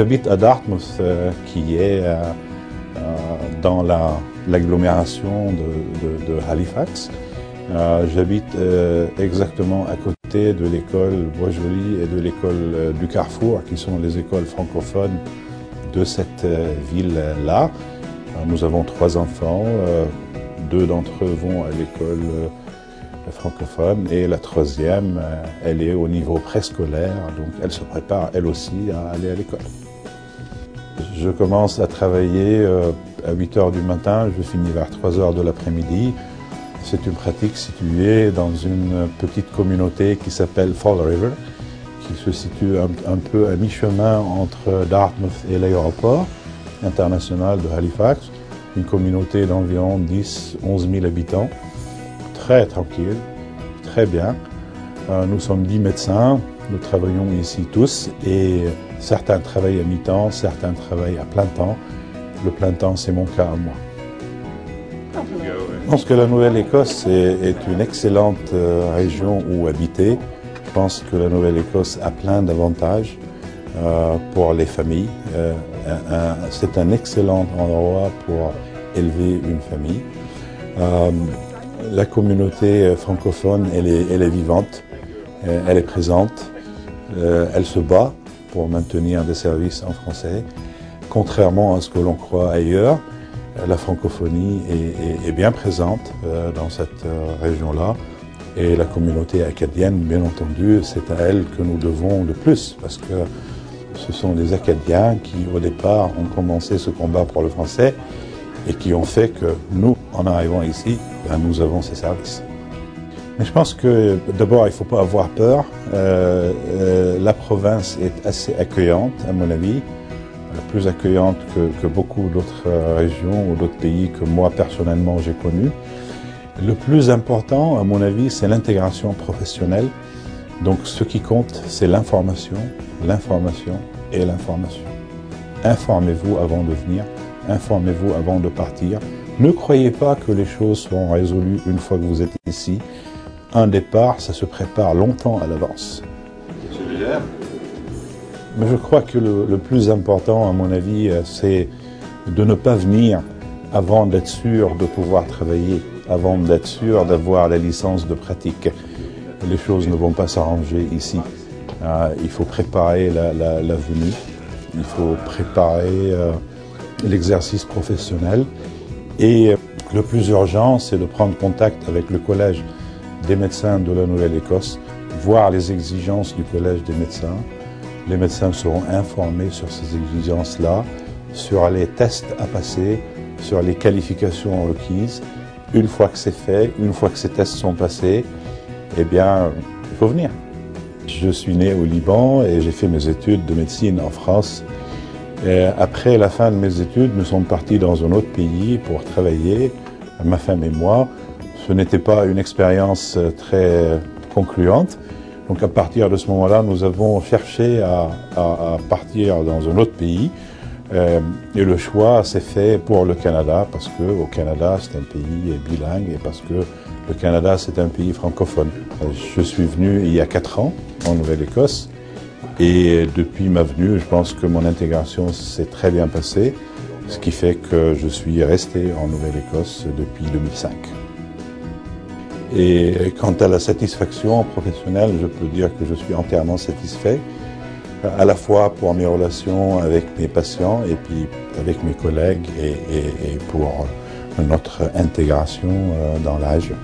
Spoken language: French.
J'habite à Dartmouth, qui est dans l'agglomération de Halifax. J'habite exactement à côté de l'école Boisjoli et de l'école du Carrefour, qui sont les écoles francophones de cette ville-là. Nous avons 3 enfants, 2 d'entre eux vont à l'école francophone et la 3e, elle est au niveau préscolaire, donc elle se prépare elle aussi à aller à l'école. Je commence à travailler à 8 h du matin, je finis vers 3 h de l'après-midi. C'est une pratique située dans une petite communauté qui s'appelle Fall River, qui se situe un peu à mi-chemin entre Dartmouth et l'aéroport international de Halifax. Une communauté d'environ 10-11 000 habitants, très tranquille, très bien. Nous sommes 10 médecins, nous travaillons ici tous et certains travaillent à mi-temps, certains travaillent à plein temps. Le plein temps, c'est mon cas à moi. Je pense que la Nouvelle-Écosse est une excellente région où habiter. Je pense que la Nouvelle-Écosse a plein d'avantages pour les familles. C'est un excellent endroit pour élever une famille. La communauté francophone, elle est vivante, elle est présente, elle se bat pour maintenir des services en français. Contrairement à ce que l'on croit ailleurs, la francophonie est bien présente dans cette région-là. Et la communauté acadienne, bien entendu, c'est à elle que nous devons le plus, parce que ce sont les Acadiens qui, au départ, ont commencé ce combat pour le français et qui ont fait que nous, en arrivant ici, nous avons ces services. Mais je pense que, d'abord, il ne faut pas avoir peur. La province est assez accueillante, à mon avis, plus accueillante que beaucoup d'autres régions ou d'autres pays que moi, personnellement, j'ai connus. Le plus important, à mon avis, c'est l'intégration professionnelle. Donc, ce qui compte, c'est l'information, l'information et l'information. Informez-vous avant de venir, informez-vous avant de partir. Ne croyez pas que les choses seront résolues une fois que vous êtes ici. Un départ, ça se prépare longtemps à l'avance. Mais je crois que le plus important, à mon avis, c'est de ne pas venir avant d'être sûr de pouvoir travailler, avant d'être sûr d'avoir la licence de pratique. Les choses ne vont pas s'arranger ici. Il faut préparer la venue, il faut préparer l'exercice professionnel. Et le plus urgent, c'est de prendre contact avec le Collège des médecins de la Nouvelle-Écosse, voir les exigences du Collège des médecins. Les médecins seront informés sur ces exigences-là, sur les tests à passer, sur les qualifications requises. Une fois que c'est fait, une fois que ces tests sont passés, eh bien, il faut venir. Je suis né au Liban et j'ai fait mes études de médecine en France. Et après la fin de mes études, nous sommes partis dans un autre pays pour travailler, ma femme et moi. Ce n'était pas une expérience très concluante. Donc à partir de ce moment-là, nous avons cherché à partir dans un autre pays. Et le choix s'est fait pour le Canada, parce qu'au Canada, c'est un pays bilingue et parce que le Canada, c'est un pays francophone. Je suis venu il y a 4 ans en Nouvelle-Écosse et depuis ma venue, je pense que mon intégration s'est très bien passée, ce qui fait que je suis resté en Nouvelle-Écosse depuis 2005. Et quant à la satisfaction professionnelle, je peux dire que je suis entièrement satisfait, à la fois pour mes relations avec mes patients et puis avec mes collègues et pour notre intégration dans la région.